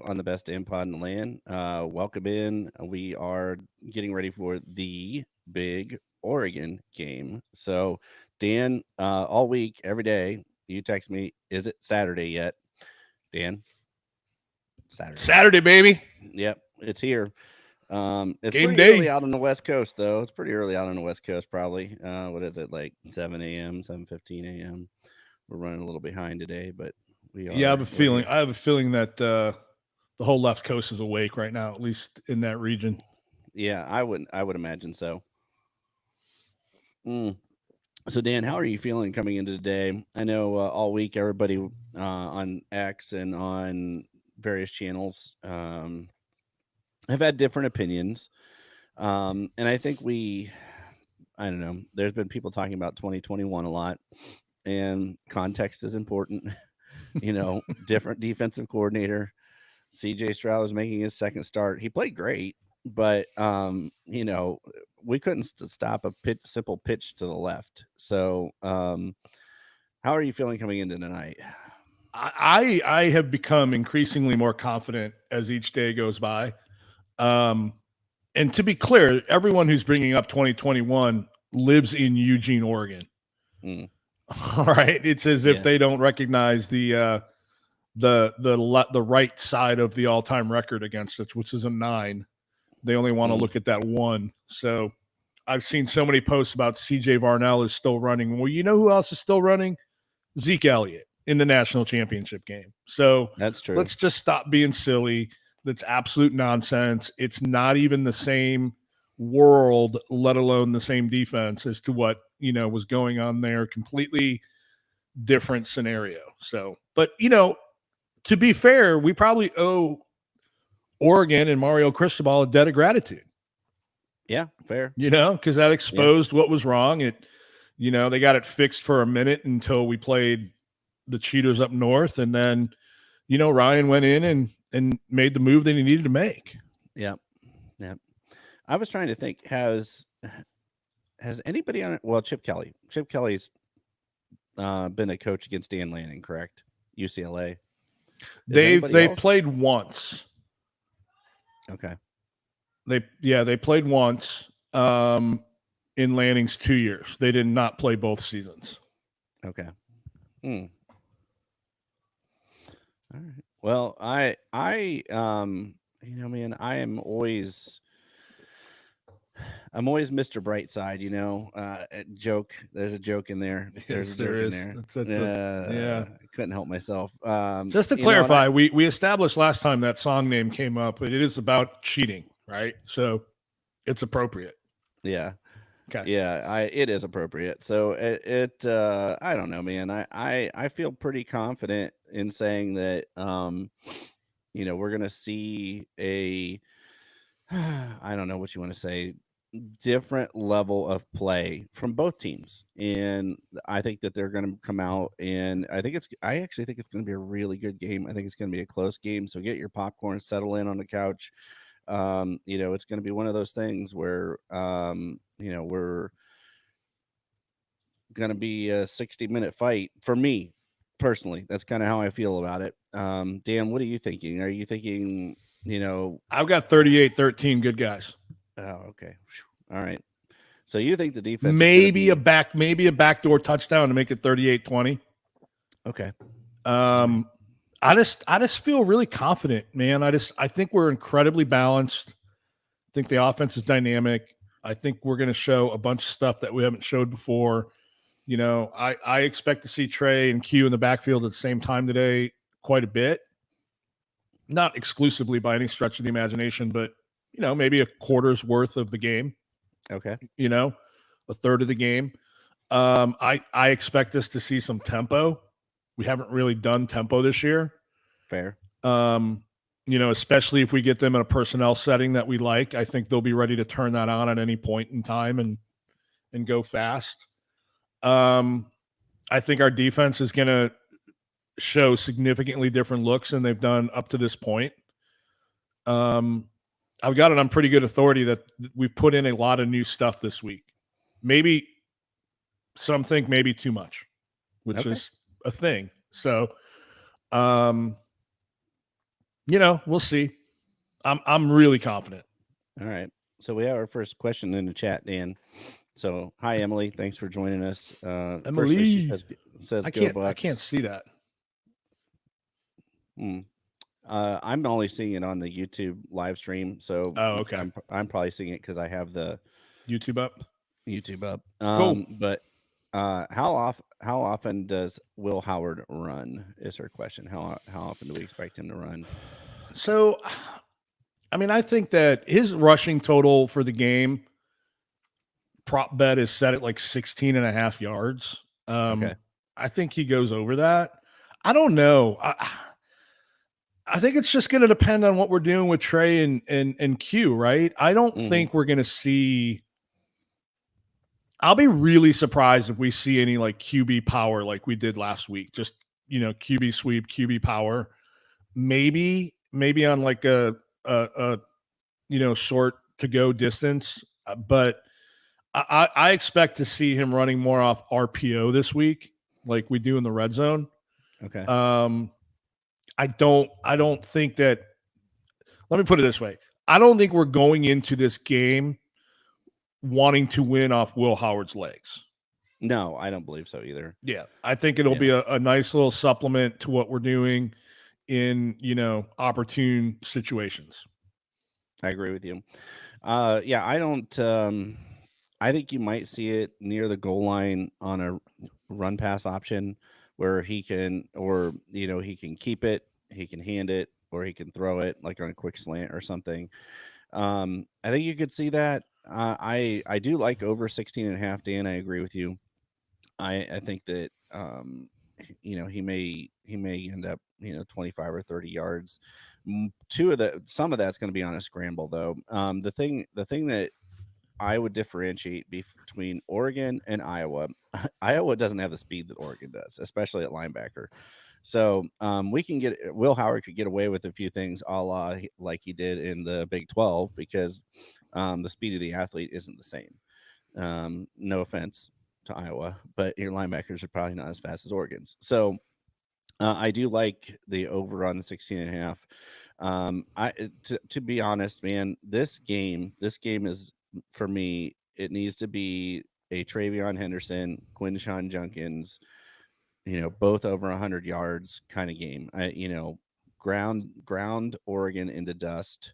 on the best damn pod in the land. Welcome in. We are getting ready for the big Oregon game. So, Dan, all week, every day, you text me, is it Saturday yet? Dan, Saturday. Saturday, baby. Yep, it's here. It's Game pretty early day. out on the West Coast, though. It's pretty early out on the West Coast, probably. What is it, like 7 a.m., 7:15 a.m.? We're running a little behind today, but Yeah, we're here. I have a feeling that the whole left coast is awake right now, at least in that region. Yeah, I would imagine so. Mm. So, Dan, how are you feeling coming into today? I know all week everybody on X and on various channels have had different opinions, and I think I don't know. There's been people talking about 2021 a lot, and context is important. Different defensive coordinator. CJ Stroud was making his second start. He played great, but we couldn't stop a simple pitch to the left. So, how are you feeling coming into tonight? I have become increasingly more confident as each day goes by. And to be clear, everyone who's bringing up 2021 lives in Eugene, Oregon. Mm. All right, it's as if Yeah. they don't recognize the right side of the all-time record against us, which is a 9. They only want to look at that 1. So I've seen so many posts about CJ Varnell is still running. Well, you know who else is still running? Zeke Elliott in the national championship game. So That's true. let's just stop being silly. That's absolute nonsense. It's not even the same world, let alone the same defense as to what, was going on there. Completely different scenario. So, but, to be fair, we probably owe Oregon and Mario Cristobal a debt of gratitude. Yeah, fair. Because that exposed what was wrong. They got it fixed for a minute until we played the Cheaters up north, and then, Ryan went in and made the move that he needed to make. Yeah. I was trying to think, has anybody on it? Well, Chip Kelly. Chip Kelly's been a coach against Dan Lanning, correct? UCLA. They've played once. Okay. They played once in Lanning's 2 years. They did not play both seasons. Okay. All right. Well, man, I'm always Mr. Brightside, joke. There's a joke in there. There's a joke in there. I couldn't help myself. Just to clarify, we established last time that song name came up, but it is about cheating, right? So it's appropriate. Yeah. Okay. Yeah, it is appropriate. So I don't know, man. I feel pretty confident in saying that we're gonna see a I don't know what you want to say, different level of play from both teams. And I think that they're going to come out, and I actually think it's going to be a really good game. I think it's going to be a close game. So get your popcorn, settle in on the couch. It's going to be one of those things where, we're going to be a 60-minute fight for me personally. That's kind of how I feel about it. Dan, what are you thinking? Are you thinking, I've got 38-13 good guys. Oh, okay. All right. So you think the defense maybe a backdoor touchdown to make it 38-20? Okay. I just feel really confident, man. I think we're incredibly balanced. I think the offense is dynamic. I think we're going to show a bunch of stuff that we haven't showed before. I expect to see Trey and Q in the backfield at the same time today quite a bit. Not exclusively by any stretch of the imagination, but, maybe a quarter's worth of the game. Okay. A third of the game. I expect us to see some tempo. We haven't really done tempo this year. Fair. Especially if we get them in a personnel setting that we like. I think they'll be ready to turn that on at any point in time and go fast. I think our defense is going to show significantly different looks than they've done up to this point. I've got it on pretty good authority that we've put in a lot of new stuff this week. Maybe some think maybe too much, which is a thing. So, We'll see. I'm really confident. All right. So we have our first question in the chat, Dan. So hi Emily, thanks for joining us. Firstly, she Emily, says I go can't Bucks. see that. Hmm. I'm only seeing it on the YouTube live stream, so Oh, okay. I'm probably seeing it because I have the YouTube up. YouTube up. Cool. But how often does Will Howard run? Is her question. How often do we expect him to run? So, I mean, I think that his rushing total for the game prop bet is set at like 16 and a half yards. Okay. I think he goes over that. I don't know. I think it's just going to depend on what we're doing with Trey and Q, right? I don't think we're going to see. I'll be really surprised if we see any like QB power like we did last week. Just QB sweep, QB power. Maybe on like a short to go distance, but I expect to see him running more off RPO this week, like we do in the red zone. Okay. I don't think that. Let me put it this way: I don't think we're going into this game wanting to win off Will Howard's legs. No, I don't believe so either. Yeah, I think it'll be a nice little supplement to what we're doing in opportune situations. I agree with you. Yeah, I don't. I think you might see it near the goal line on a run pass option where he can, or he can keep it, he can hand it, or he can throw it like on a quick slant or something. I think you could see that. I do like over 16 and a half, Dan. I agree with you. I think that he may end up 25 or 30 yards. Some of that's going to be on a scramble though. The thing that I would differentiate between Oregon and Iowa. Iowa doesn't have the speed that Oregon does, especially at linebacker. So we can get Will Howard could get away with a few things, like he did in the Big 12, because the speed of the athlete isn't the same. No offense to Iowa, but your linebackers are probably not as fast as Oregon's. So I do like the over on the 16 and a half. To be honest, man, this game is, for me, it needs to be a Travion Henderson, Quinshon Junkins, both over 100 yards kind of game. Ground Oregon into dust,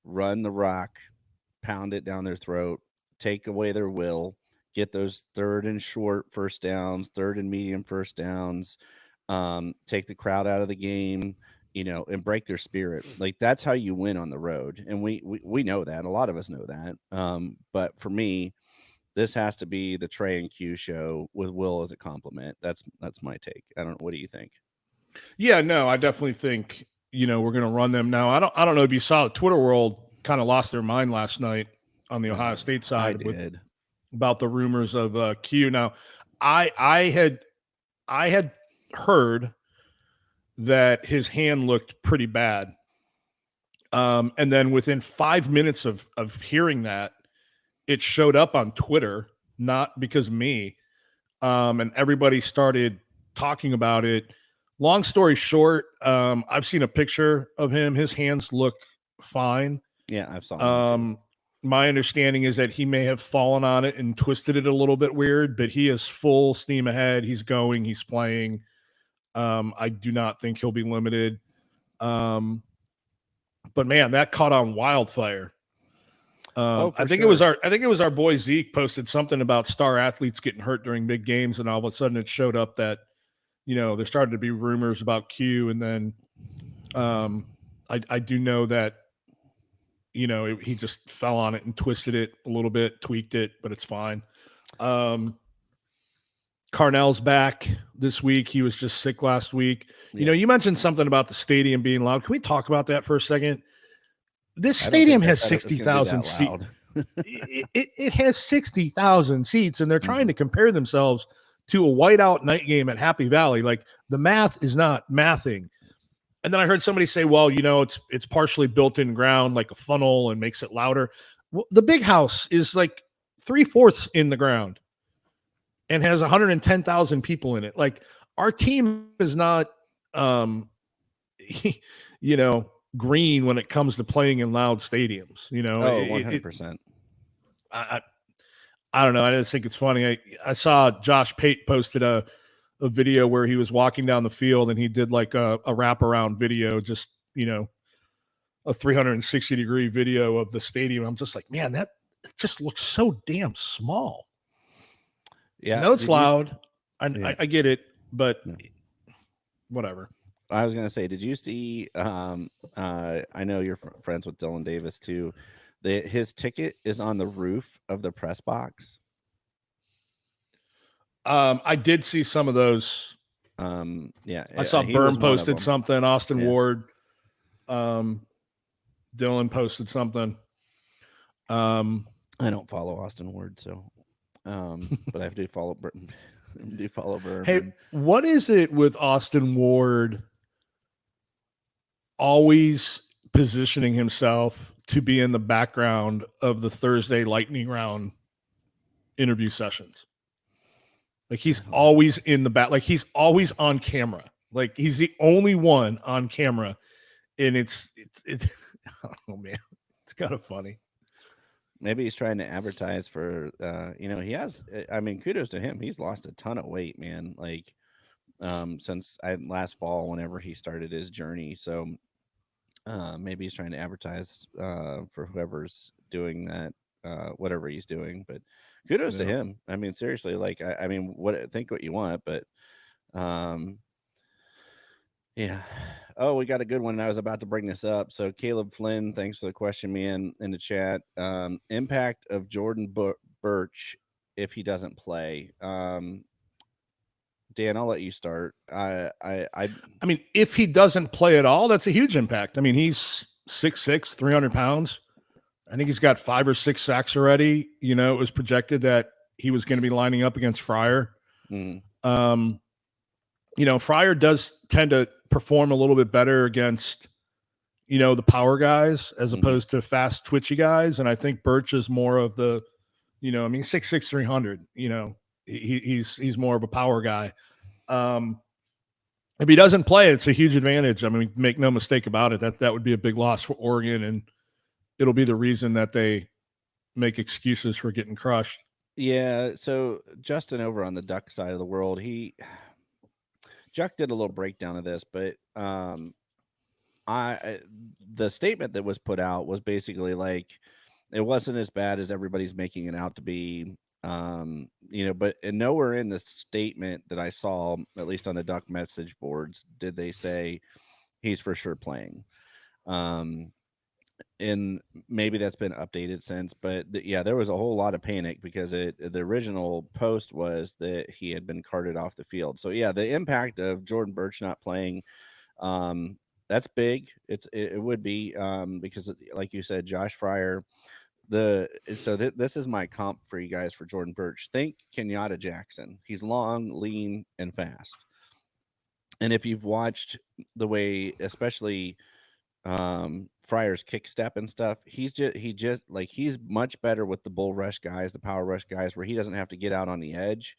run the rock, pound it down their throat, take away their will, get those third and short first downs, third and medium first downs, take the crowd out of the game, and break their spirit. Like that's how you win on the road, and we know that. A lot of us know that. But for me, this has to be the Trey and Q show with Will as a compliment. That's my take. I don't know. What do you think? Yeah, no, I definitely think we're going to run them now. I don't know if you saw the Twitter world kind of lost their mind last night on the Ohio State side about the rumors of Q. Now, I had heard that his hand looked pretty bad, and then within 5 minutes of hearing that, it showed up on Twitter, not because of me, and everybody started talking about it. Long story short, I've seen a picture of him. His hands look fine. Yeah, I've saw him. My understanding is that he may have fallen on it and twisted it a little bit weird, but he is full steam ahead. He's going. He's playing. I do not think he'll be limited. But man, that caught on wildfire. I think it was our boy Zeke posted something about star athletes getting hurt during big games, and all of a sudden it showed up that there started to be rumors about Q, and then I do know that he just fell on it and twisted it a little bit, tweaked it, but it's fine. Carnell's back this week. He was just sick last week. Yeah. You mentioned something about the stadium being loud. Can we talk about that for a second? This stadium has 60,000 seats. It has 60,000 seats, and they're trying to compare themselves to a whiteout night game at Happy Valley. Like, the math is not mathing. And then I heard somebody say, well, it's partially built in ground, like a funnel, and makes it louder. Well, the big house is like 3/4 in the ground and has 110,000 people in it. Like, our team is not, green when it comes to playing in loud stadiums. 100%. I don't know. I just think it's funny. I saw Josh Pate posted a video where he was walking down the field and he did like a wraparound video, just, a 360-degree video of the stadium. I'm just like, man, that just looks so damn small. Yeah. No, it's loud. I get it, but whatever. I was going to say, did you see, I know you're friends with Dylan Davis too. His ticket is on the roof of the press box. I did see some of those. Yeah. I saw Berm posted something. Austin Ward, Dylan posted something. I don't follow Austin Ward, so, but I do follow Burton. Do follow Berm. Hey, what is it with Austin Ward always positioning himself to be in the background of the Thursday lightning round interview sessions? Like he's always in the back, like he's always on camera. Like he's the only one on camera. And it's oh man, it's kind of funny. Maybe he's trying to advertise for, he has, I mean, kudos to him. He's lost a ton of weight, man. Like, since last fall, whenever he started his journey. So, maybe he's trying to advertise, for whoever's doing that, whatever he's doing, but kudos to him. I mean, seriously, like, I mean, think what you want, but, yeah. Oh, we got a good one. I was about to bring this up. So Caleb Flynn, thanks for the question, man, in the chat. Impact of Jordan Birch if he doesn't play. Dan, I'll let you start. I mean, if he doesn't play at all, that's a huge impact. I mean, he's 6'6", 300 pounds. I think he's got 5 or 6 sacks already. It was projected that he was going to be lining up against Fryer. Fryer does tend to perform a little bit better against, the power guys as opposed to fast, twitchy guys. And I think Birch is more of the, 6'6", 300, he's more of a power guy. If he doesn't play, it's a huge advantage. I mean, make no mistake about it. That would be a big loss for Oregon, and it'll be the reason that they make excuses for getting crushed. Yeah. So Justin over on the Duck side of the world, Juck did a little breakdown of this, but the statement that was put out was basically like it wasn't as bad as everybody's making it out to be. But nowhere in the statement that I saw, at least on the Duck message boards, did they say he's for sure playing. And maybe that's been updated since, but there was a whole lot of panic because the original post was that he had been carted off the field. So the impact of Jordan Birch not playing, that's big. It would be, because like you said, Josh Fryer, this is my comp for you guys for Jordan Birch. Think Kenyatta Jackson. He's long, lean, and fast. And if you've watched the way, especially Fryer's kick step and stuff, he's much better with the bull rush guys, the power rush guys, where he doesn't have to get out on the edge,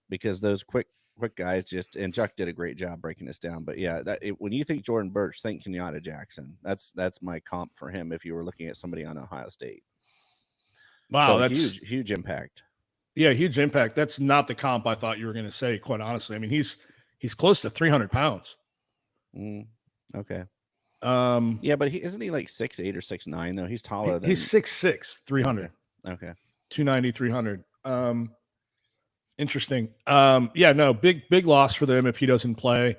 because those quick guys and Chuck did a great job breaking this down. But when you think Jordan Birch, think Kenyatta Jackson. That's my comp for him if you were looking at somebody on Ohio State. Wow, so that's huge impact. Yeah, huge impact. That's not the comp I thought you were going to say, quite honestly. I mean, he's close to 300 pounds. Okay. But isn't he like 6'8" or 6'9" though? He's taller than... He's 6'6", 300. Okay. 290, 300. Interesting. Big loss for them if he doesn't play.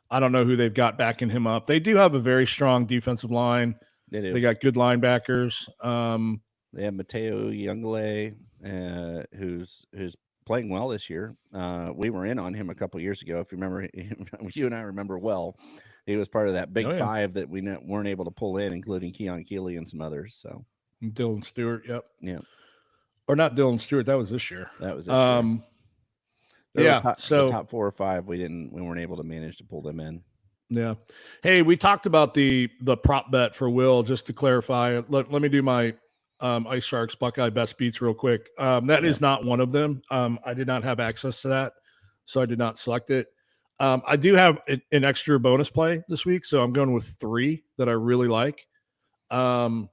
I don't know who they've got backing him up. They do have a very strong defensive line. They do. They got good linebackers. They have Mateo Youngale, who's playing well this year. We were in on him a couple years ago. If you remember, you and I remember well. He was part of that big five that we weren't able to pull in, including Keon Keeley and some others. So Dylan Stewart, yep. Yeah. Or not Dylan Stewart, that was this year. That was this year. So the top 4 or 5, we weren't able to manage to pull them in. Yeah. Hey, we talked about the prop bet for Will. Just to clarify, let me do my Ice Sharks Buckeye best beats real quick. That is not one of them. I did not have access to that, so I did not select it. I do have an extra bonus play this week, so I'm going with 3 that I really like. I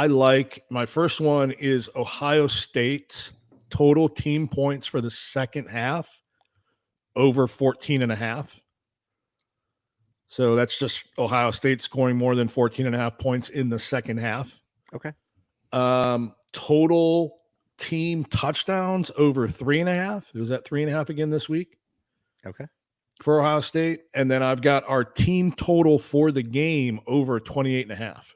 like my first one is Ohio State's total team points for the second half over 14.5. So that's just Ohio State scoring more than 14.5 points in the second half. Okay. Total team touchdowns over 3.5. It was at 3.5 again this week. Okay. For Ohio State. And then I've got our team total for the game over 28.5.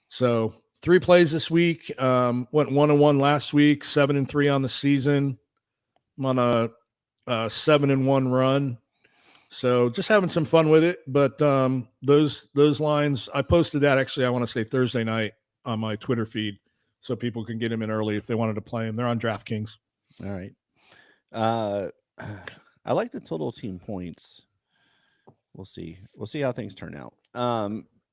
So 3 plays this week. Went 1-1 last week, 7-3 on the season. I'm on a 7-1 run. So just having some fun with it. But those lines, I posted that actually, I want to say Thursday night on my Twitter feed so people can get them in early if they wanted to play them. They're on DraftKings. All right. I like the total team points. We'll see. We'll see how things turn out.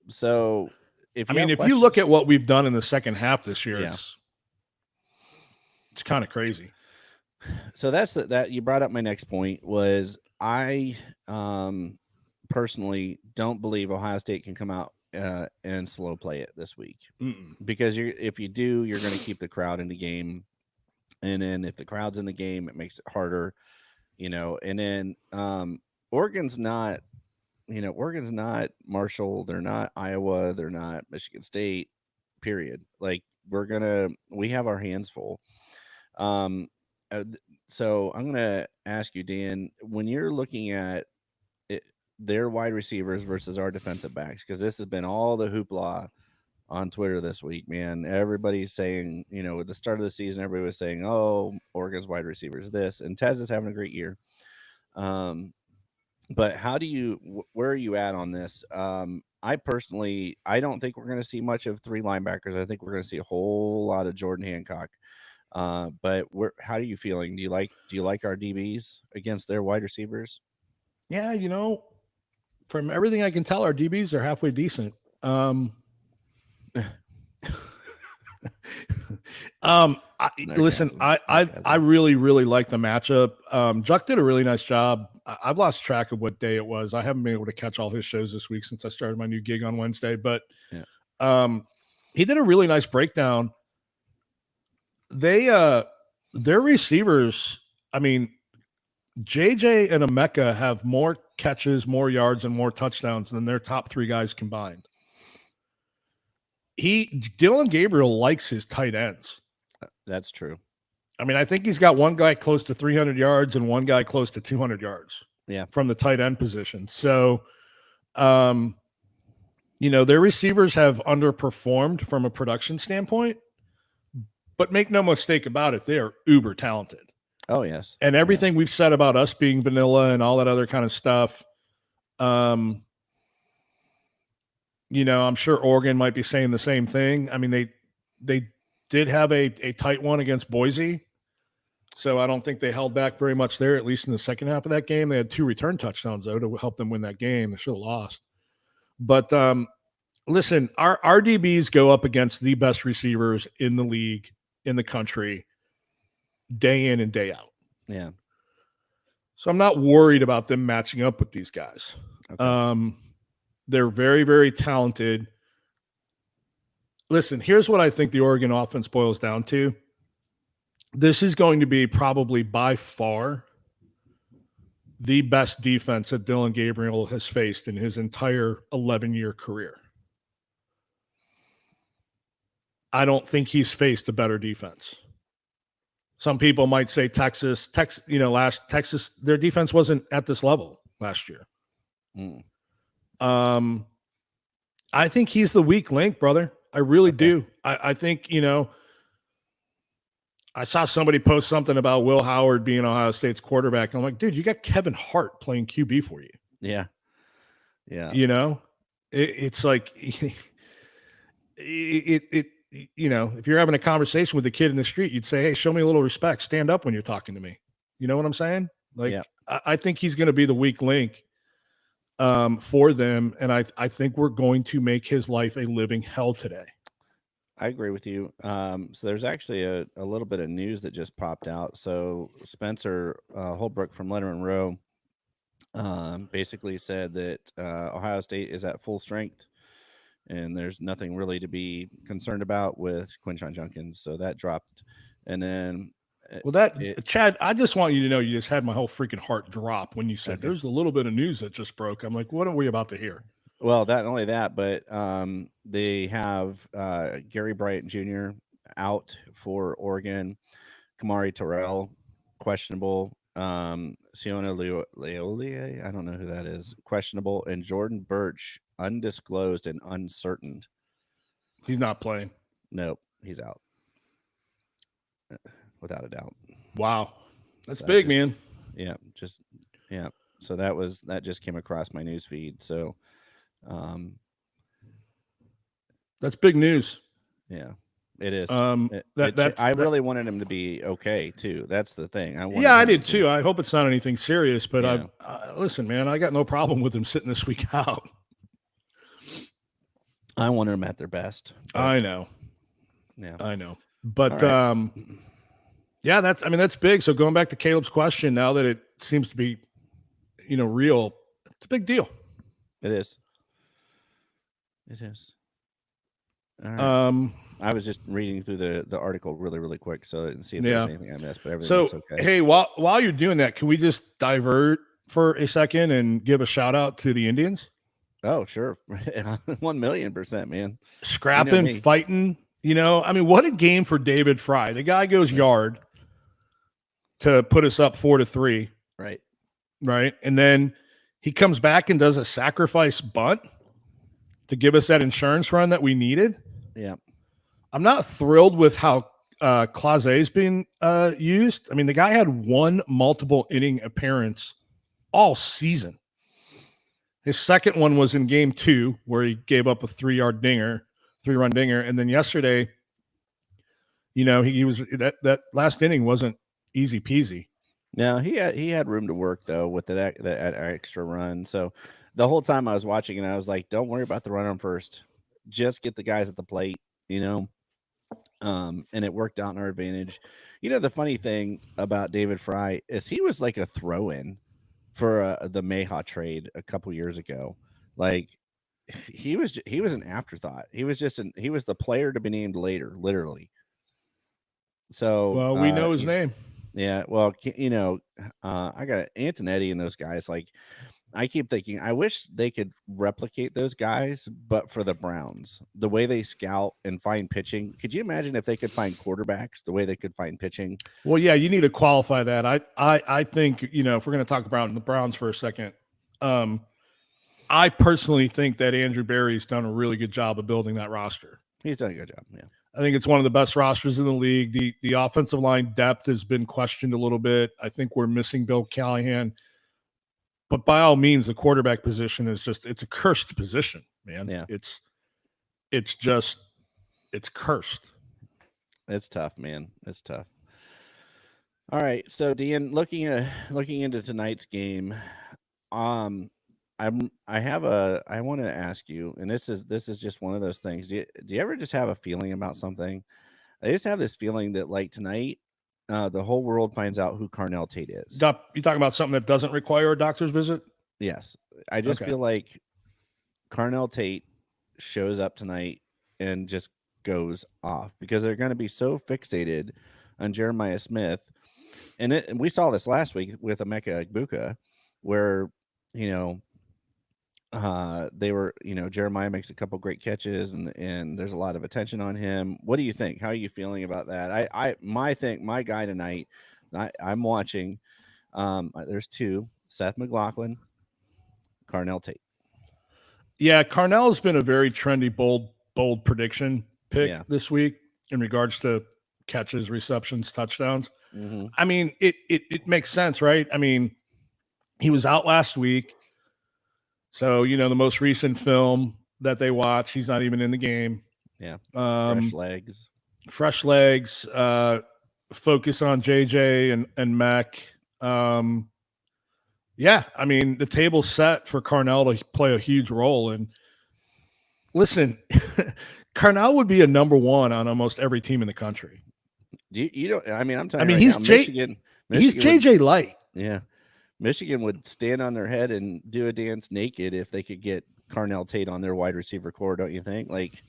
So if you look at what we've done in the second half this year, Yeah. it's kind of crazy. So that's that. You brought up my next point was I personally don't believe Ohio State can come out and slow play it this week. Because if you do, you're going to keep the crowd in the game, and then if the crowd's in the game, it makes it harder. And then Oregon's not Marshall, they're not Iowa, they're not Michigan State, period. Like we have our hands full. So I'm gonna ask you, Dan, when you're looking at their wide receivers versus our defensive backs, because this has been all the hoopla on Twitter this week, man. Everybody's saying, at the start of the season, everybody was saying, "Oh, Oregon's wide receivers this," and Tez is having a great year. But where are you at on this? I personally, I don't think we're going to see much of 3 linebackers. I think we're going to see a whole lot of Jordan Hancock. But how are you feeling? Do you like our DBs against their wide receivers? Yeah, from everything I can tell, our DBs are halfway decent. Listen, I really, really like the matchup. Juck did a really nice job. I've lost track of what day it was. I haven't been able to catch all his shows this week since I started my new gig on Wednesday, but he did a really nice breakdown. Their receivers, JJ and Emeka have more catches, more yards, and more touchdowns than their top 3 guys combined. Dylan Gabriel likes his tight ends. That's true. I think he's got one guy close to 300 yards and one guy close to 200 yards. Yeah, from the tight end position. So, their receivers have underperformed from a production standpoint, but make no mistake about it, they are uber talented. Oh, yes. And everything we've said about us being vanilla and all that other kind of stuff, I'm sure Oregon might be saying the same thing. They did have a tight one against Boise, so I don't think they held back very much there, at least in the second half of that game. They had 2 return touchdowns, though, to help them win that game. They should have lost. But listen, our DBs go up against the best receivers in the league, in the country, day in and day out. Yeah. So I'm not worried about them matching up with these guys. Okay. They're very, very talented. Listen, here's what I think the Oregon offense boils down to. This is going to be probably by far the best defense that Dylan Gabriel has faced in his entire 11-year career. I don't think he's faced a better defense. Some people might say Texas, their defense wasn't at this level last year. I think he's the weak link, brother. I really do. I think, I saw somebody post something about Will Howard being Ohio State's quarterback. I'm like, dude, you got Kevin Hart playing QB for you. Yeah. Yeah. It's like, if you're having a conversation with a kid in the street, you'd say, hey, show me a little respect. Stand up when you're talking to me. You know what I'm saying? Like, yeah. I think he's going to be the weak link for them. And I think we're going to make his life a living hell today. I agree with you. So there's actually a little bit of news that just popped out. So Spencer Holbrook from Letterman Row basically said that Ohio State is at full strength, and there's nothing really to be concerned about with Quinshon Junkins. So that dropped, and then Well, Chad, I just want you to know you just had my whole freaking heart drop when you said okay. there's a little bit of news that just broke. I'm like, what are we about to hear? Well, not only that, but they have Gary Bryant Jr. out for Oregon, Kamari Terrell questionable, Siona Leolie, I don't know who that is, questionable, and Jordan Birch undisclosed and uncertain. He's not playing. Nope, he's out without a doubt. Wow, that's So big, man. Yeah, yeah. So that just came across my news feed. So, that's big news. yeah, it is. I really wanted him to be okay too. That's the thing. I did too. I hope it's not anything serious. But listen, man, I got no problem with him sitting this week out. I wanted them at their best. I know. Yeah, I know. But yeah, that's big. So going back to Caleb's question, now that it seems to be, real, it's a big deal. It is. It is. All right. I was just reading through the article really, really quick, so I didn't see if there's anything I missed, but everything's okay. Hey, while you're doing that, can we just divert for a second and give a shout out to the Indians? Oh, sure. 1,000,000%, man. Scrapping, fighting, what a game for David Fry. The guy goes yard to put us up 4-3. Right. And then he comes back and does a sacrifice bunt to give us that insurance run that we needed. Yeah. I'm not thrilled with how Clase's being used. I mean, the guy had one multiple inning appearance all season. His second one was in game 2 where he gave up a 3-run dinger. And then yesterday, he was that last inning wasn't easy peasy. No, he had room to work though with that extra run. So the whole time I was watching and I was like, don't worry about the run on first. Just get the guys at the plate, and it worked out in our advantage. The funny thing about David Fry is he was like a throw-in for the Mayhaw trade a couple years ago. Like he was an afterthought. He was the player to be named later, literally. So well, we know his name. Yeah, well, I got Antonetti and those guys. Like, I keep thinking, I wish they could replicate those guys, but for the Browns, the way they scout and find pitching. Could you imagine if they could find quarterbacks the way they could find pitching? Well, yeah, you need to qualify that. I think, if we're going to talk about the Browns for a second, I personally think that Andrew Berry's done a really good job of building that roster. He's done a good job, yeah. I think it's one of the best rosters in the league. The offensive line depth has been questioned a little bit. I think we're missing Bill Callahan. But by all means, the quarterback position is it's a cursed position, man. Yeah. It's cursed. It's tough, man. It's tough. All right. So Dean, looking into tonight's game, I want to ask you, and this is just one of those things. Do you ever just have a feeling about something? I just have this feeling that like tonight, the whole world finds out who Carnell Tate is. You talking about something that doesn't require a doctor's visit? Yes. I just feel like Carnell Tate shows up tonight and just goes off because they're going to be so fixated on Jeremiah Smith. And we saw this last week with Emeka Egbuka where, they were, Jeremiah makes a couple great catches and there's a lot of attention on him. What do you think? How are you feeling about that? My guy tonight, I'm watching, there's 2, Seth McLaughlin, Carnell Tate. Yeah. Carnell has been a very trendy, bold prediction pick this week in regards to catches, receptions, touchdowns. Mm-hmm. I mean, it makes sense, right? I mean, he was out last week. So, the most recent film that they watch, he's not even in the game. Yeah. Fresh legs. Focus on JJ and Mac. Yeah, I mean, the table's set for Carnell to play a huge role. And Listen, Carnell would be a number one on almost every team in the country. You don't. I mean, I'm I telling you mean, right he's now, he's Michigan would, JJ Light. yeah, Michigan would stand on their head and do a dance naked if they could get Carnell Tate on their wide receiver core. Don't you think? Like,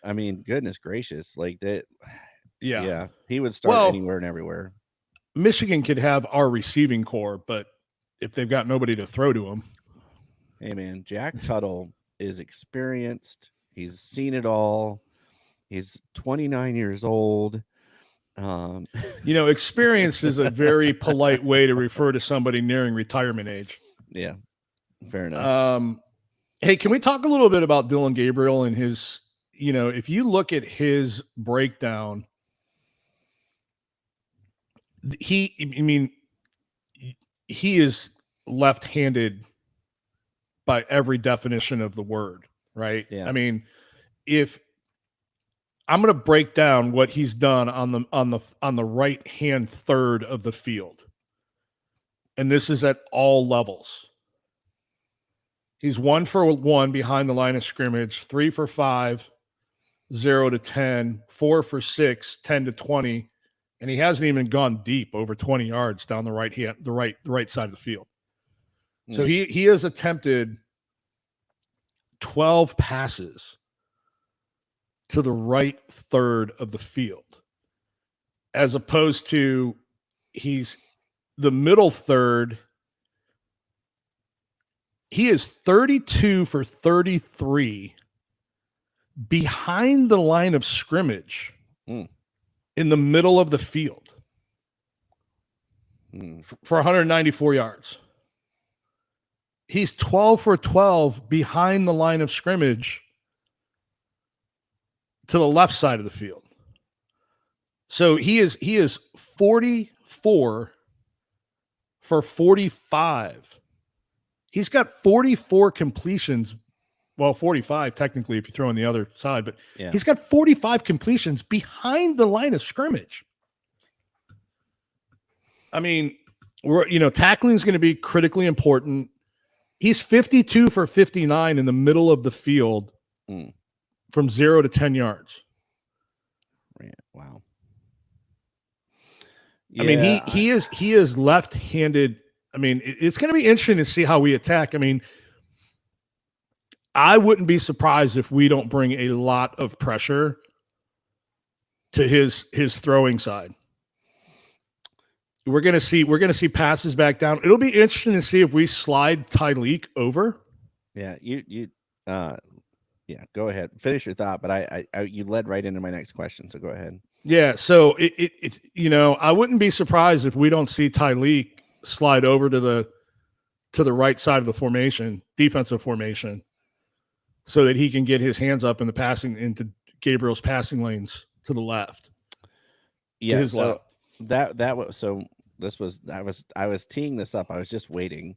I mean, goodness gracious, like that. Yeah. Yeah, he would start Well, anywhere and everywhere. Michigan could have our receiving core, but if they've got nobody to throw to them. Hey, man, Jack Tuttle is experienced. He's seen it all. He's 29 years old. Experience is a very polite way to refer to somebody nearing retirement age. Yeah, fair enough. Hey, can we talk a little bit about Dylan Gabriel and his, if you look at his breakdown, he is left-handed by every definition of the word, right? Yeah. I mean, if I'm going to break down what he's done on the right-hand third of the field, and this is at all levels. He's 1 for 1 behind the line of scrimmage, 3 for 5, 0 to 10, 4 for 6, 10 to 20, and he hasn't even gone deep over 20 yards down the right side of the field. So he has attempted 12 passes to the right third of the field, as opposed to he's the middle third. He is 32 for 33 behind the line of scrimmage in the middle of the field for 194 yards. He's 12 for 12 behind the line of scrimmage to the left side of the field. So he is 44 for 45. He's got 44 completions. Well, 45 technically if you throw in the other side, but he's got 45 completions behind the line of scrimmage. I mean, tackling is going to be critically important. He's 52 for 59 in the middle of the field from 0 to 10 yards. Wow. Yeah, I mean, he is left-handed. I mean, it's going to be interesting to see how we attack. I mean, I wouldn't be surprised if we don't bring a lot of pressure to his throwing side. We're going to see passes back down. It'll be interesting to see if we slide Tyleek over. Yeah, go ahead. Finish your thought, but I you led right into my next question, so go ahead. Yeah, so it I wouldn't be surprised if we don't see Tyleek slide over to the right side of the formation, defensive formation, so that he can get his hands up in the passing into Gabriel's passing lanes to the left. Yeah, to his left. I was teeing this up. I was just waiting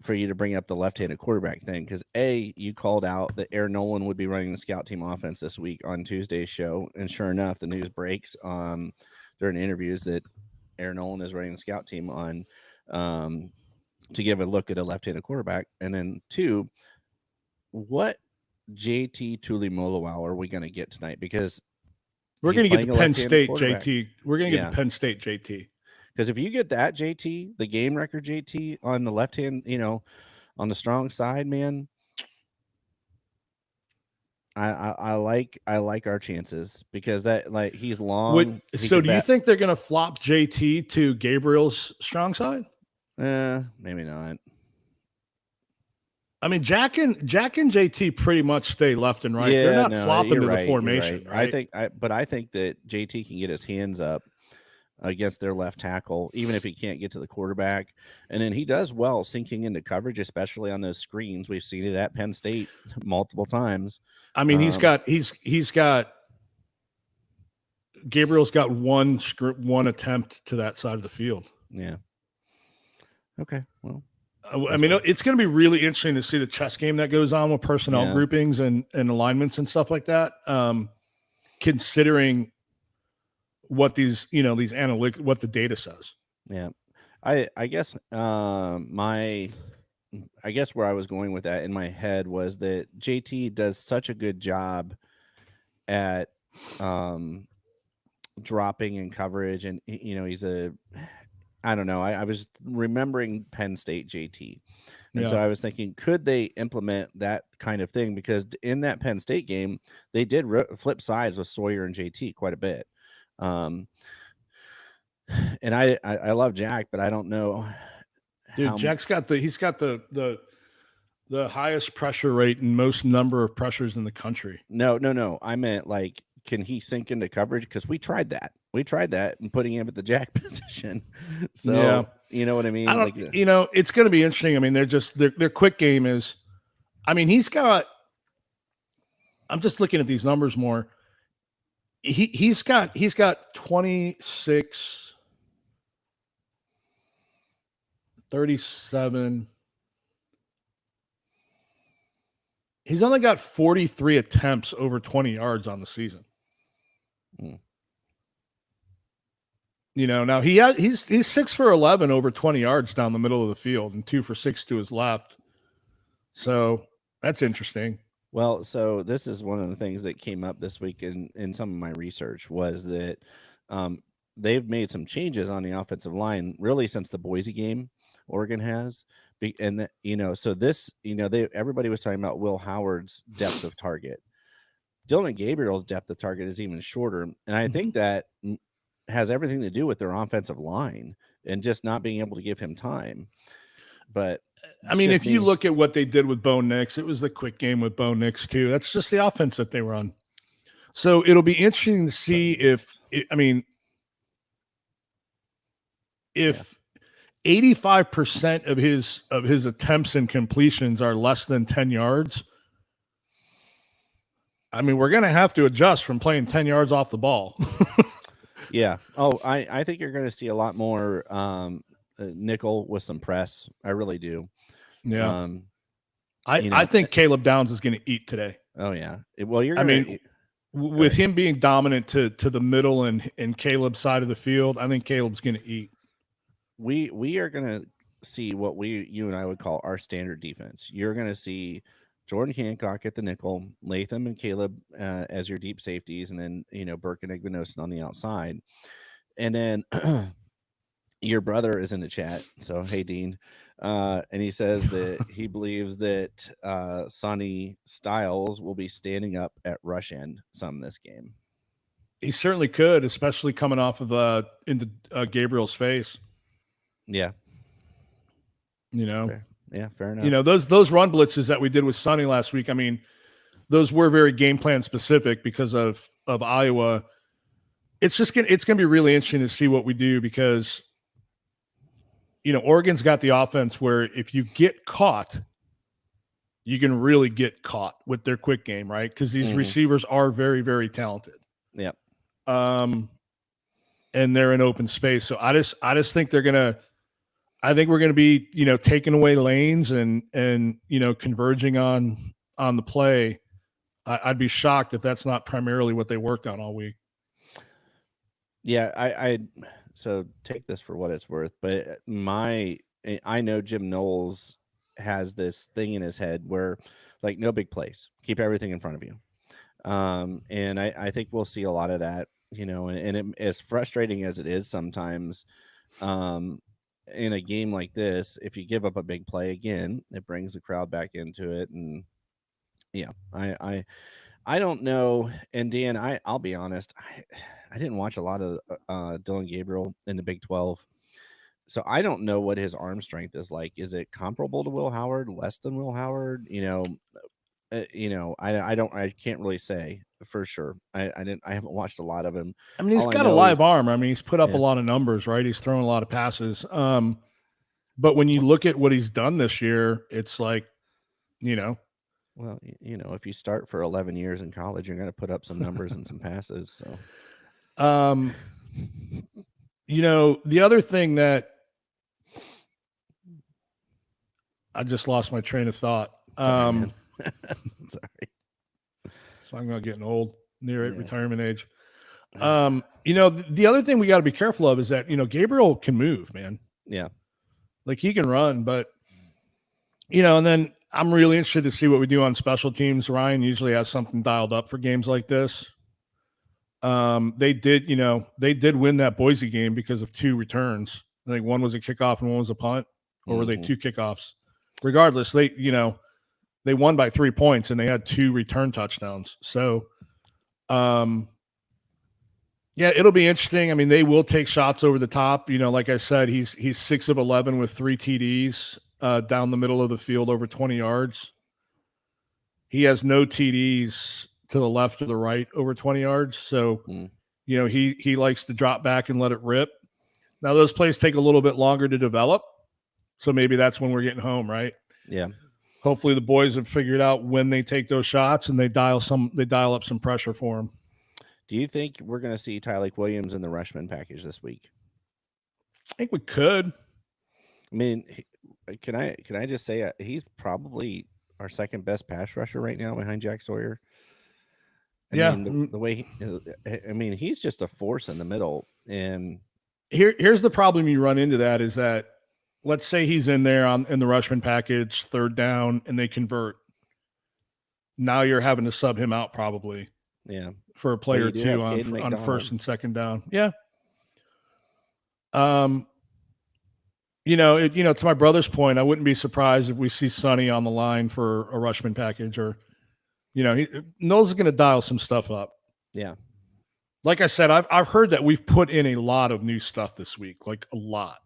for you to bring up the left-handed quarterback thing because you called out that Aaron Nolan would be running the scout team offense this week on Tuesday's show, and sure enough, the news breaks during interviews that Aaron Nolan is running the scout team on to give a look at a left-handed quarterback. And then 2, what JT Tuimoloau are we going to get tonight? Because we're going to get the Penn State JT. We're going to get the Penn State JT. Because if you get that JT, the game record JT on the left hand, on the strong side, man, I like our chances because that he's long. So do you think they're going to flop JT to Gabriel's strong side? Maybe not. I mean, Jack and JT pretty much stay left and right. They're not flopping to the formation. Right. I think that JT can get his hands up against their left tackle, even if he can't get to the quarterback. And then he does well sinking into coverage, especially on those screens. We've seen it at Penn State multiple times. I mean, he's got Gabriel's got one attempt to that side of the field. Yeah. Okay. Well, I mean, it's going to be really interesting to see the chess game that goes on with personnel groupings and alignments and stuff like that. Considering what these analytics, what the data says. Yeah. I guess my I guess where I was going with that in my head was that JT does such a good job at um, dropping in coverage, and he's a I don't know. I was remembering Penn State JT. And so Yeah. I was thinking, could they implement that kind of thing? Because in that Penn State game, they did flip sides with Sawyer and JT quite a bit. Um, and I love Jack, but I don't know Dude, how. Jack's got the highest pressure rate and most number of pressures in the country. No. I meant like, can he sink into coverage? Because we tried that. We tried that and putting him at the Jack position. So Yeah. you know what I mean? I don't, Like, it's going to be interesting. I mean, their quick game is, I mean, I'm just looking at these numbers more. He's got 26, 37. He's only got 43 attempts over 20 yards on the season. Now he's 6 for 11 over 20 yards down the middle of the field and 2 for 6 to his left. So that's interesting. Well, so this is one of the things that came up this week in some of my research was that they've made some changes on the offensive line really since the Boise game. Oregon has, and so this, everybody was talking about Will Howard's depth of target. Dylan Gabriel's depth of target is even shorter, and I think that has everything to do with their offensive line and just not being able to give him time. But I mean, if you look at what they did with Bo Nix, it was the quick game with Bo Nix too. That's just the offense that they run. So it'll be interesting to see if 85% of his attempts and completions are less than 10 yards. I mean, we're going to have to adjust from playing 10 yards off the ball. Yeah. Oh, I think you're going to see a lot more nickel with some press. I really do. Yeah. I think Caleb Downs is going to eat today. Oh yeah. Well, with him being dominant to the middle and Caleb's side of the field, I think Caleb's going to eat. We are going to see what you and I would call our standard defense. You're going to see Jordan Hancock at the nickel, Latham and Caleb as your deep safeties, and then Burke and Igbinosin on the outside. And then your brother is in the chat, so hey Dean, and he says that he believes that Sonny Styles will be standing up at rush end some this game. He certainly could, especially coming off of into Gabriel's face. Yeah. Fair. Yeah, fair enough. Those run blitzes that we did with Sonny last week, I mean, those were very game plan specific because of Iowa. It's going to be really interesting to see what we do because Oregon's got the offense where if you get caught, you can really get caught with their quick game, right? Because these receivers are very, very talented. Yep. And they're in open space. So I just think they're gonna. I think we're going to be, taking away lanes and converging on the play. I'd be shocked if that's not primarily what they worked on all week. Yeah, so take this for what it's worth, but I know Jim Knowles has this thing in his head where, like, no big plays, keep everything in front of you. And I think we'll see a lot of that, and as frustrating as it is sometimes, in a game like this, if you give up a big play again, it brings the crowd back into it. And yeah, I don't know. And Dan, I'll be honest, I didn't watch a lot of Dylan Gabriel in the Big 12, so I don't know what his arm strength is like. Is it comparable to Will Howard, less than Will Howard? I can't really say for sure. I haven't watched a lot of him. I mean, he's got a live arm. I mean, he's put up a lot of numbers, right? He's throwing a lot of passes. But when you look at what he's done this year, it's like, well, if you start for 11 years in college, you're going to put up some numbers and some passes. So, the other thing that I just lost my train of thought. Sorry. So I'm not getting old, near retirement age. The other thing we got to be careful of is that, Gabriel can move, man. Yeah. Like he can run, but And then I'm really interested to see what we do on special teams. Ryan usually has something dialed up for games like this. They did win that Boise game because of 2 returns. I think one was a kickoff and one was a punt, or were they 2 kickoffs? Regardless, they won by 3 points and they had 2 return touchdowns. So, yeah, it'll be interesting. I mean, they will take shots over the top. Like I said, he's 6 of 11 with 3 TDs down the middle of the field over 20 yards. He has no TDs to the left or the right over 20 yards. So, he likes to drop back and let it rip. Now, those plays take a little bit longer to develop. So maybe that's when we're getting home, right? Yeah. Hopefully the boys have figured out when they take those shots and they dial up some pressure for them. Do you think we're going to see Tyleik Williams in the Rushman package this week? I think we could. I mean, can I just say he's probably our second best pass rusher right now behind Jack Sawyer. I mean, the way he's just a force in the middle. And here's the problem you run into that is that, let's say he's in there in the Rushman package, 3rd down, and they convert. Now you're having to sub him out probably. Yeah. For a play or 2 on 1st and 2nd down. Yeah. To my brother's point, I wouldn't be surprised if we see Sonny on the line for a Rushman package, or, Knowles is going to dial some stuff up. Yeah. Like I said, I've heard that we've put in a lot of new stuff this week, like a lot.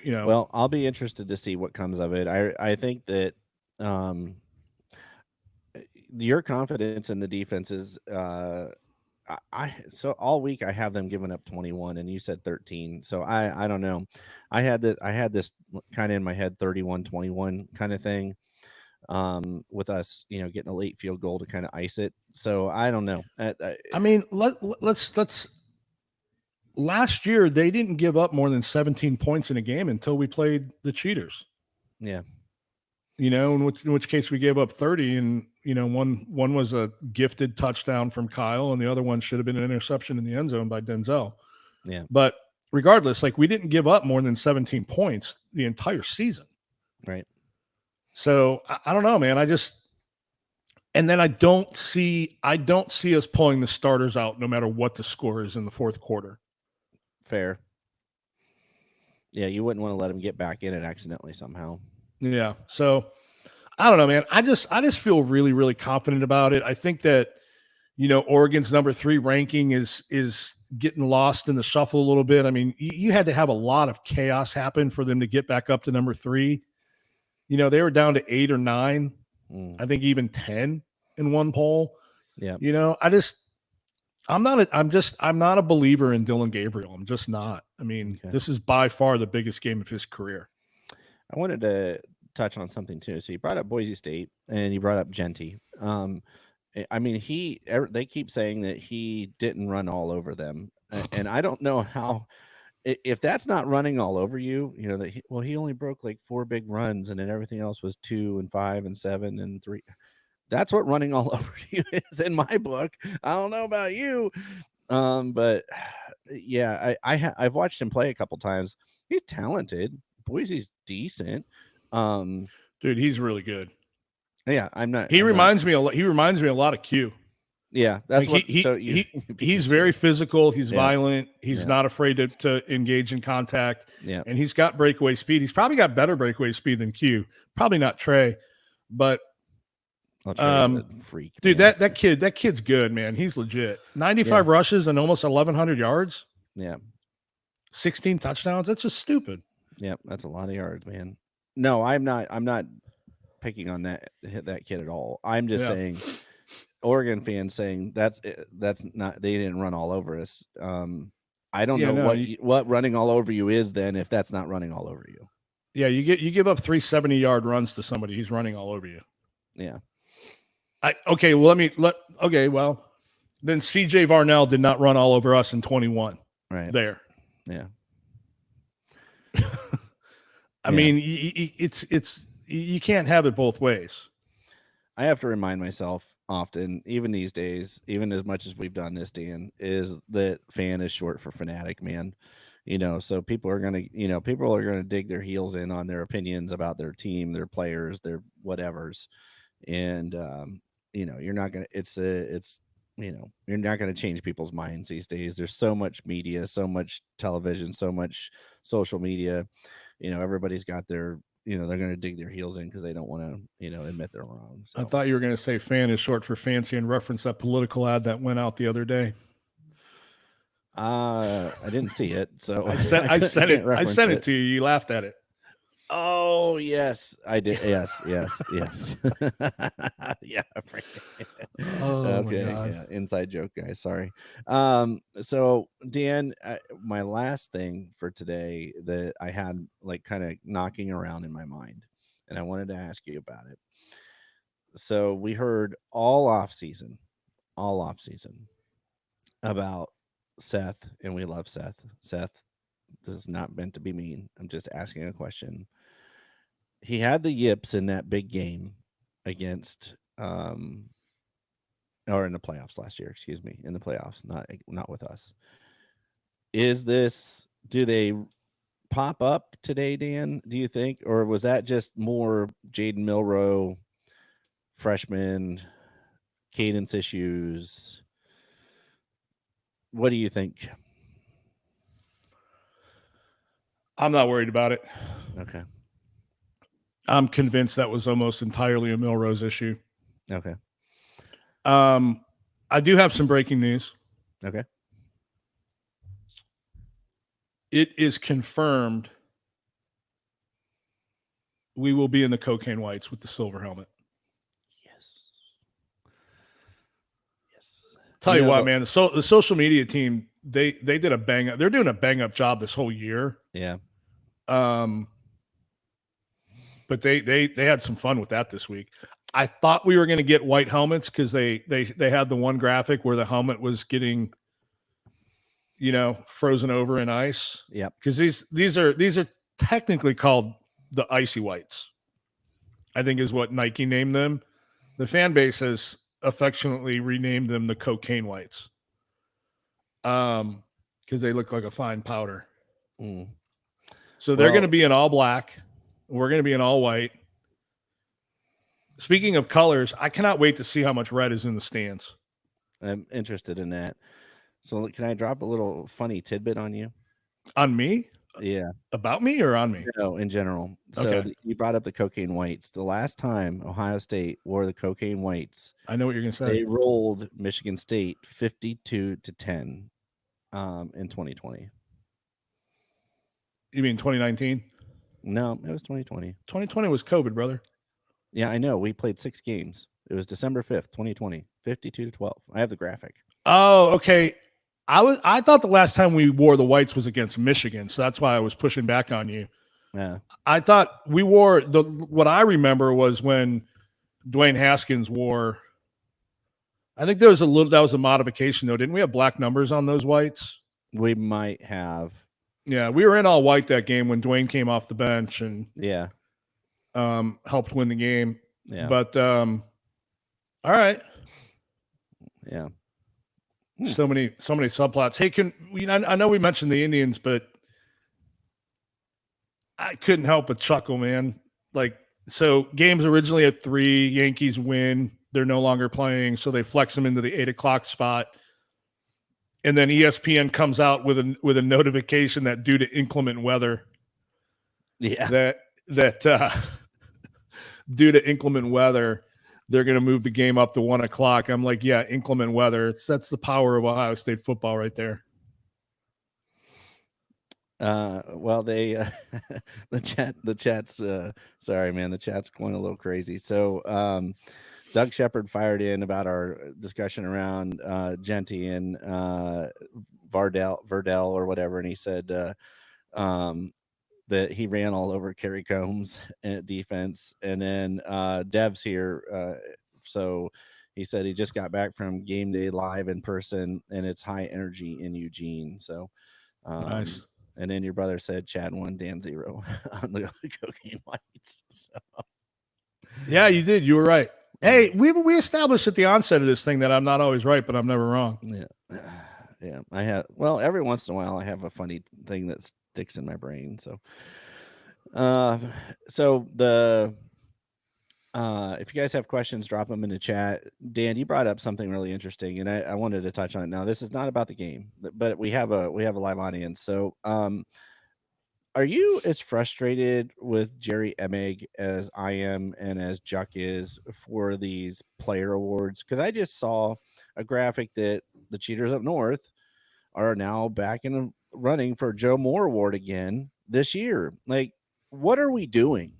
Well, I'll be interested to see what comes of it. I think that your confidence in the defense is so all week I have them giving up 21 and you said 13. So I don't know. I had this kind of in my head 31-21 kind of thing with us, getting a late field goal to kind of ice it. So I don't know. I mean, let's last year they didn't give up more than 17 points in a game until we played the Cheaters. Yeah. In which case we gave up 30, and one was a gifted touchdown from Kyle, and the other one should have been an interception in the end zone by Denzel. Yeah. But regardless, we didn't give up more than 17 points the entire season. Right. So I don't know, man. And then I don't see us pulling the starters out no matter what the score is in the 4th quarter. Fair. Yeah, you wouldn't want to let him get back in it accidentally somehow. Yeah. So I don't know, man. I just feel really, really confident about it. I think that, Oregon's number 3 ranking is getting lost in the shuffle a little bit. I mean, you had to have a lot of chaos happen for them to get back up to number 3. They were down to 8 or 9, I think even 10 in one poll. Yeah. I'm not a believer in Dylan Gabriel. I'm just not. I mean, This is by far the biggest game of his career. I wanted to touch on something too. So you brought up Boise State and you brought up Genty. I mean, they keep saying that he didn't run all over them, and I don't know how. If that's not running all over you, he only broke like 4 big runs, and then everything else was 2 and 5 and 7 and 3. That's what running all over you is in my book. I don't know about you, but yeah, I've watched him play a couple times. He's talented. Boise's decent. Dude, he's really good. Yeah, I'm not. He reminds me a lot of Q. Yeah, that's he's very physical. He's violent. He's not afraid to engage in contact. Yeah, and he's got breakaway speed. He's probably got better breakaway speed than Q. Probably not Trey, but freak, dude. Man. That kid's good, man. He's legit. 95 rushes and almost 1,100 yards. Yeah, 16 touchdowns. That's just stupid. Yeah, that's a lot of yards, man. No, I'm not picking on that kid at all. I'm just saying, Oregon fans saying that's not, they didn't run all over us. I don't know what running all over you is then if that's not running all over you. Yeah, you give up 3 70-yard runs to somebody, he's running all over you. Yeah. Well, then CJ Varnell did not run all over us in 21. Right. There. Yeah. I mean, it's you can't have it both ways. I have to remind myself often, even these days, even as much as we've done this, Dan, is that fan is short for fanatic, man. So people are going to, people are going to dig their heels in on their opinions about their team, their players, their whatevers. And, you're not going to, you're not going to change people's minds these days. There's so much media, so much television, so much social media. Everybody's got their, they're going to dig their heels in because they don't want to, admit they're wrong. So I thought you were going to say fan is short for fancy and reference that political ad that went out the other day. I didn't see it, so I sent it to you. You laughed at it. Oh yes, I did. Yes. Yeah. Oh, okay. my God. Yeah. Inside joke, guys. Sorry. So Dan, my last thing for today that I had like kind of knocking around in my mind, and I wanted to ask you about it. So we heard all off season about Seth, and we love Seth. Seth, this is not meant to be mean. I'm just asking a question. He had the yips in that big game against or in the playoffs last year, excuse me, in the playoffs, not with us. Do they pop up today, Dan, do you think? Or was that just more Jaden Milroe, freshman, cadence issues? What do you think? I'm not worried about it. Okay. I'm convinced that was almost entirely a Milrose issue. Okay. I do have some breaking news. Okay. It is confirmed we will be in the cocaine whites with the silver helmet. Yes. Tell you what, man, the social media team, they did a bang up. They're doing a bang up job this whole year. Yeah. But they had some fun with that this week. I thought we were going to get white helmets because they had the one graphic where the helmet was getting, frozen over in ice. Yeah. Because these are technically called the icy whites, I think is what Nike named them. The fan base has affectionately renamed them the cocaine whites. Because they look like a fine powder. Mm. So they're going to be in all black. We're going to be in all white. Speaking of colors, I cannot wait to see how much red is in the stands. I'm interested in that. So can I drop a little funny tidbit on you? On me? Yeah. About me or on me? No, in general. So Okay. you brought up the cocaine whites. The last time Ohio State wore the cocaine whites, I know what you're going to say. they rolled Michigan State 52-10 in 2020. You mean 2019? No, it was 2020. 2020 was COVID, brother. Yeah, I know. We played 6 games. It was December 5th, 2020, 52-12. I have the graphic. Oh, okay. I thought the last time we wore the whites was against Michigan, so that's why I was pushing back on you. Yeah. I thought we wore what I remember was when Dwayne Haskins wore. I think that was a modification though. Didn't we have black numbers on those whites? We might have. Yeah, we were in all white that game when Dwayne came off the bench and helped win the game. Yeah. But all right. Yeah. So many subplots. Hey, I know we mentioned the Indians, but I couldn't help but chuckle, man. Like, so games originally at 3, Yankees win. They're no longer playing, so they flex them into the 8:00 spot. And then ESPN comes out with a notification that due to inclement weather, that due to inclement weather, they're going to move the game up to 1:00. I'm like, yeah, inclement weather. That's the power of Ohio State football right there. Well, they the chat's sorry, man, the chat's going a little crazy. So Doug Shepard fired in about our discussion around Genty and Verdell or whatever, and he said that he ran all over Kerry Combs at defense. And then Dev's here, so he said he just got back from game day live in person, and it's high energy in Eugene. So nice. And then your brother said Chad 1, Dan 0 on the cocaine whites. So. Yeah, you did. You were right. Hey, we established at the onset of this thing that I'm not always right, but I'm never wrong. Yeah. Yeah, I have. Well, every once in a while, I have a funny thing that sticks in my brain. Uh, so the if you guys have questions, drop them in the chat. Dan, you brought up something really interesting, and I wanted to touch on it. Now, this is not about the game, but we have a live audience. So, are you as frustrated with Jerry Emig as I am and as Chuck is for these player awards? Because I just saw a graphic that the cheaters up north are now back in the running for Joe Moore Award again this year. Like, what are we doing?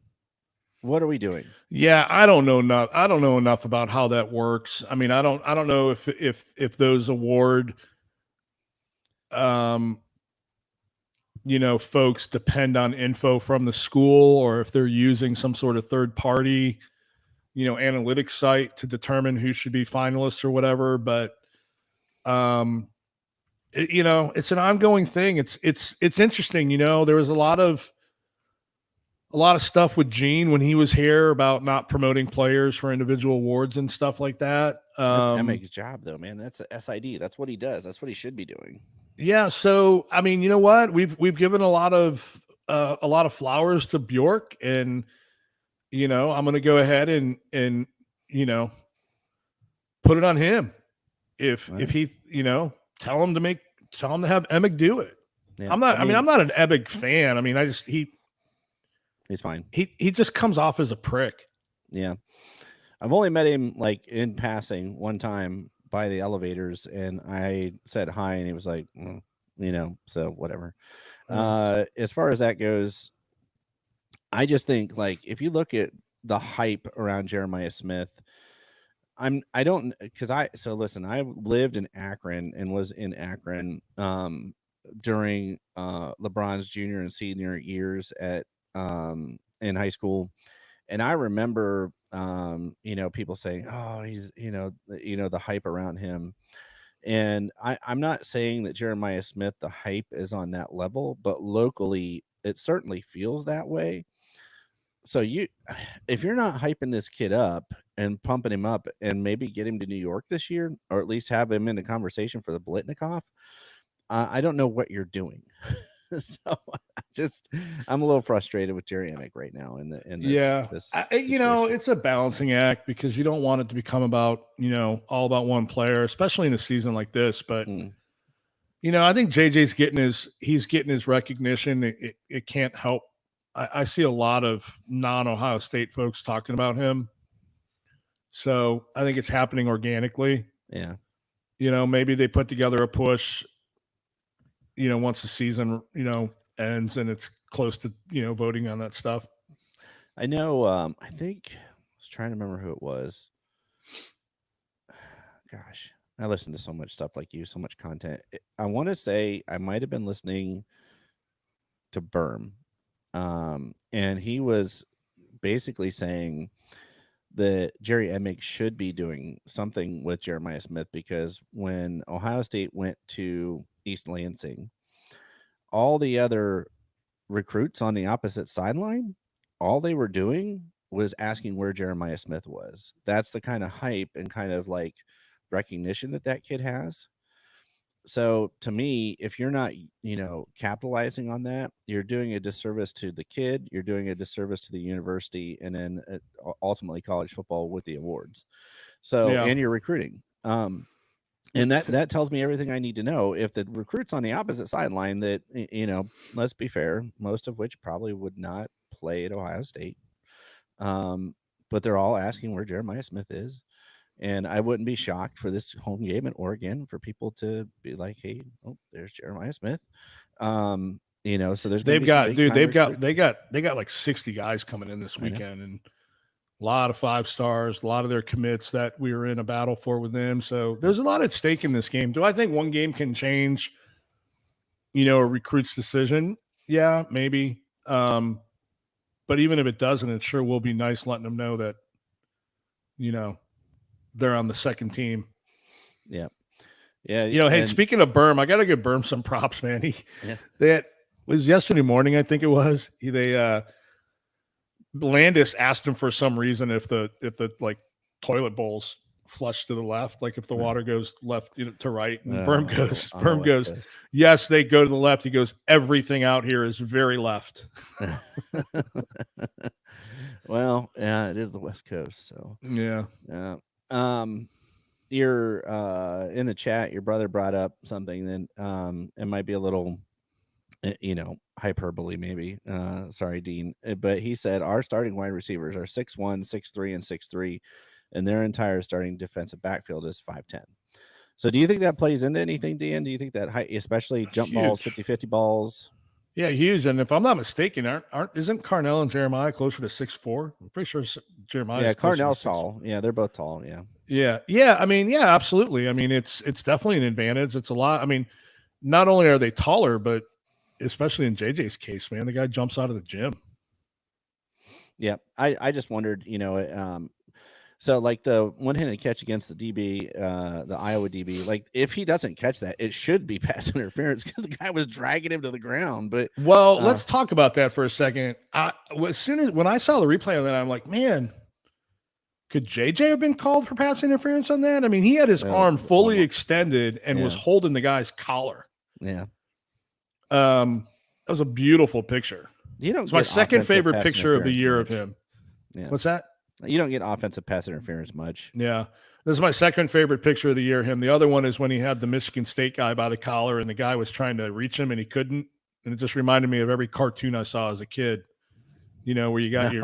What are we doing? Yeah, I don't know enough. I don't know enough about how that works. I mean, I don't know if those award um folks depend on info from the school, or if they're using some sort of third party, analytics site to determine who should be finalists or whatever. But um it's an ongoing thing. It's interesting. There was a lot of stuff with Gene when he was here about not promoting players for individual awards and stuff like that. That's Emig's job, though, man. That's a SID. That's what he does. That's what he should be doing. Yeah. So, I mean, you know what? We've given a lot of flowers to Bjork, and I'm going to go ahead and you know put it on him if he tell him to have Emig do it. Yeah, I mean, I'm not an Emig fan. I mean, he's fine. He just comes off as a prick. Yeah, I've only met him like in passing one time by the elevators, and I said hi, and he was like, so whatever. As far as that goes, I just think like if you look at the hype around Jeremiah Smith, I don't because listen, I lived in Akron and was in Akron during LeBron's junior and senior years at in high school, and I remember people saying, oh, he's the hype around him. And I'm not saying that Jeremiah Smith, the hype is on that level, but locally it certainly feels that way. So if you're not hyping this kid up and pumping him up and maybe get him to New York this year, or at least have him in the conversation for the Blitnikoff, I don't know what you're doing. So I'm a little frustrated with Jerry Emick right now in this it's a balancing act because you don't want it to become about all about one player, especially in a season like this. But I think JJ's getting his recognition. It can't help. I see a lot of non-Ohio State folks talking about him, so I think it's happening organically. Yeah, maybe they put together a push. Once the season ends and it's close to voting on that stuff. I know. I think I was trying to remember who it was. Gosh, I listen to so much stuff like you, so much content. I want to say I might have been listening to Berm, and he was basically saying that Jerry Emick should be doing something with Jeremiah Smith because when Ohio State went to East Lansing, all the other recruits on the opposite sideline, all they were doing was asking where Jeremiah Smith was. That's the kind of hype and kind of like recognition that kid has. So to me, if you're not, capitalizing on that, you're doing a disservice to the kid, you're doing a disservice to the university, and then ultimately college football with the awards. So, and you're recruiting. And that tells me everything I need to know. If the recruits on the opposite sideline that, let's be fair, most of which probably would not play at Ohio State, but they're all asking where Jeremiah Smith is. And I wouldn't be shocked for this home game in Oregon for people to be like, "Hey, oh, there's Jeremiah Smith." So there's they've got like 60 guys coming in this weekend, and a lot of 5 stars, a lot of their commits that we were in a battle for with them. So there's a lot at stake in this game. Do I think one game can change, a recruit's decision? Yeah, maybe. But even if it doesn't, it sure will be nice letting them know that, they're on the second team. Yeah. Yeah. Hey, speaking of Berm, I got to give Berm some props, man. That was yesterday morning, I think it was. Landis asked him for some reason if the like toilet bowls flush to the left. Like if the water goes left to right, and On the West Berm goes, Coast. yes, they go to the left. He goes, everything out here is very left. Well, yeah, it is the West Coast, so Yeah. yeah. You're in the chat. Your brother brought up something that it might be a little, hyperbole maybe. Sorry, Dean, but he said our starting wide receivers are 6'1", 6'3", and 6'3", and their entire starting defensive backfield is 5'10". So do you think that plays into anything, Dan? Do you think that height, especially jump balls, Huge. 50-50 balls? Yeah, huge. And if I'm not mistaken, isn't Carnell and Jeremiah closer to 6'4"? I'm pretty sure Jeremiah. Yeah, is closer to Carnell's 6'4". tall. Yeah, they're both tall. Yeah. Yeah. I mean, yeah, absolutely. I mean, it's definitely an advantage. It's a lot. I mean, not only are they taller, but especially in JJ's case, man, the guy jumps out of the gym. Yeah, I just wondered, so like the one-handed catch against the DB, the Iowa DB, like if he doesn't catch that, it should be pass interference because the guy was dragging him to the ground. But well, let's talk about that for a second. When I saw the replay of that, I'm like, man, could JJ have been called for pass interference on that? I mean, he had his arm fully extended and was holding the guy's collar. Yeah. That was a beautiful picture. It's my second favorite picture of the year of him. Yeah. What's that? You don't get offensive pass interference much. Yeah. This is my second favorite picture of the year of him. The other one is when he had the Michigan State guy by the collar and the guy was trying to reach him and he couldn't. And it just reminded me of every cartoon I saw as a kid, where you got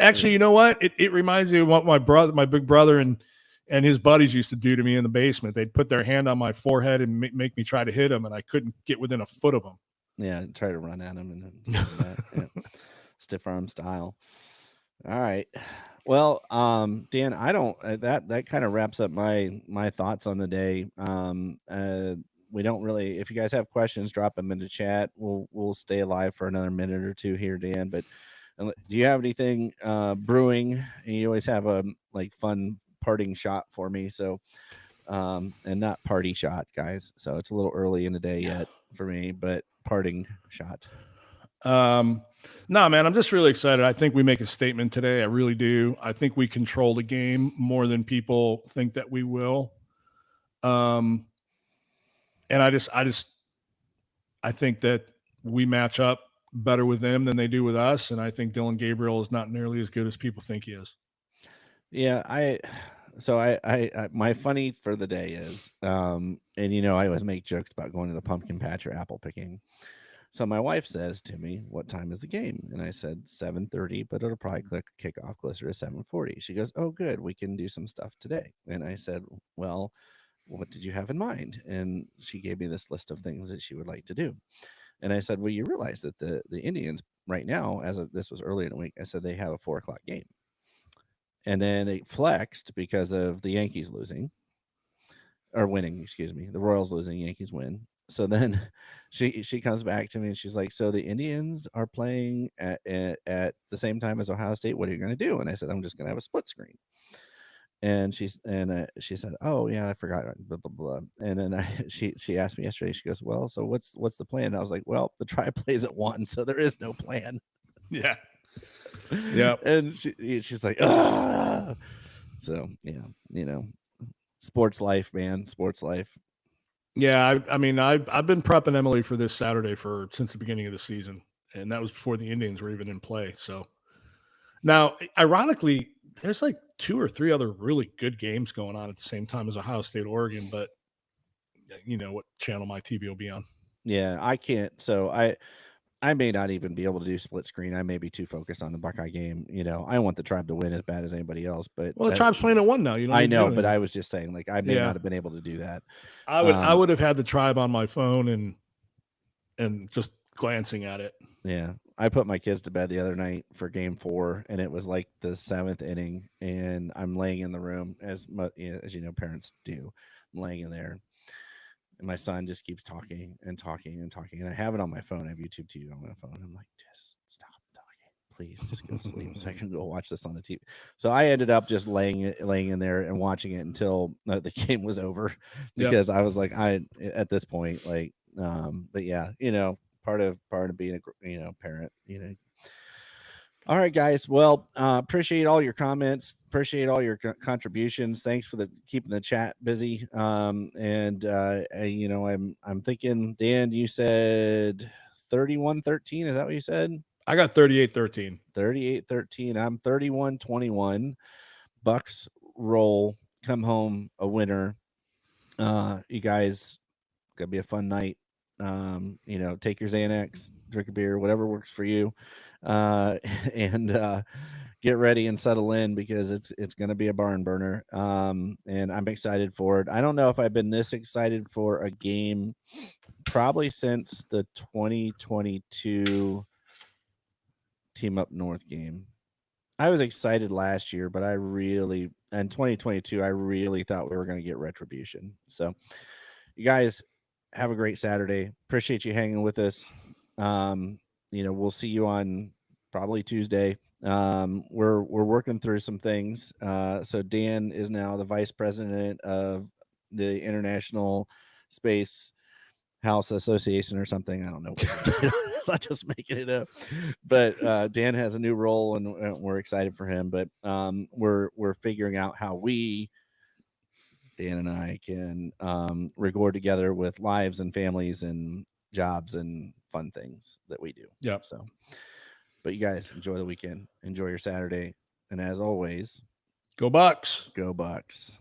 actually, you know what? It reminds me of what my big brother and his buddies used to do to me in the basement. They'd put their hand on my forehead and make me try to hit him, and I couldn't get within a foot of him. Yeah, try to run at him and yeah. Stiff arm style. All right. Well, Dan, I don't that kind of wraps up my thoughts on the day. We don't really, if you guys have questions, drop them in the chat. We'll stay alive for another minute or two here, Dan. But do you have anything brewing? And you always have a fun parting shot for me. So and not party shot, guys. So it's a little early in the day yet for me, but parting shot. No, man, I'm just really excited. I think we make a statement today. I really do. I think we control the game more than people think that we will. And I think that we match up better with them than they do with us. And I think Dylan Gabriel is not nearly as good as people think he is. Yeah, so I my funny for the day is, and I always make jokes about going to the pumpkin patch or apple picking. So my wife says to me, "What time is the game?" And I said 7:30, but it'll probably kick off closer to 7:40. She goes, "Oh, good, we can do some stuff today." And I said, "Well, what did you have in mind?" And she gave me this list of things that she would like to do. And I said, "Well, you realize that the Indians right now, this was early in the week, I said they have a 4:00 game." And then it flexed because of the Yankees losing or winning, excuse me. The Royals losing, Yankees win. So then she comes back to me and she's like, "So the Indians are playing at the same time as Ohio State. What are you going to do?" And I said, "I'm just going to have a split screen." And she said, "Oh yeah, I forgot." Blah blah blah. And then she asked me yesterday. She goes, "Well, so what's the plan?" And I was like, "Well, the Tribe plays at 1, so there is no plan." Yeah. Yeah. And she's like, "Ah." So yeah, sports life, man, sports life. Yeah, I mean, I've been prepping Emily for this Saturday since the beginning of the season, and that was before the Indians were even in play. So now, ironically, there's like 2 or 3 other really good games going on at the same time as Ohio State, Oregon, but what channel my TV will be on. Yeah, I can't. So I may not even be able to do split screen. I may be too focused on the Buckeye game. I want the Tribe to win as bad as anybody else, but the Tribe's playing at 1 now. I know, but I was just saying, I may not have been able to do that. I would have had the Tribe on my phone and just glancing at it. Yeah, I put my kids to bed the other night for Game 4, and it was like the 7th inning, and I'm laying in the room as parents do. I'm laying in there. And my son just keeps talking and talking and talking. And I have it on my phone. I have YouTube TV on my phone. I'm like, just stop talking. Please just go to sleep so I can go watch this on the TV. So I ended up just laying in there and watching it until the game was over because I was like, at this point, but yeah, part of being a parent, All right, guys. Well, appreciate all your comments. Appreciate all your contributions. Thanks for keeping the chat busy. I'm thinking, Dan, you said 31-13. Is that what you said? I got 38-13. 38-13. I'm 31-21. Bucks roll. Come home a winner. You guys, gonna be a fun night. Take your Xanax, drink a beer, whatever works for you, uh, and get ready and settle in because it's gonna be a barn burner. And I'm excited for it. I don't know if I've been this excited for a game probably since the 2022 Team Up North game. I was excited last year, but in 2022, I really thought we were going to get retribution. So, you guys have a great Saturday. Appreciate you hanging with us. We'll see you on probably Tuesday. We're working through some things. So Dan is now the vice president of the International Space House Association or something. I don't know. It's not just making it up. But Dan has a new role, and we're excited for him. But we're figuring out how Dan and I can record together with lives and families and jobs and fun things that we do. Yeah. So, but you guys enjoy the weekend, enjoy your Saturday, and as always, Go Bucks. go Bucks.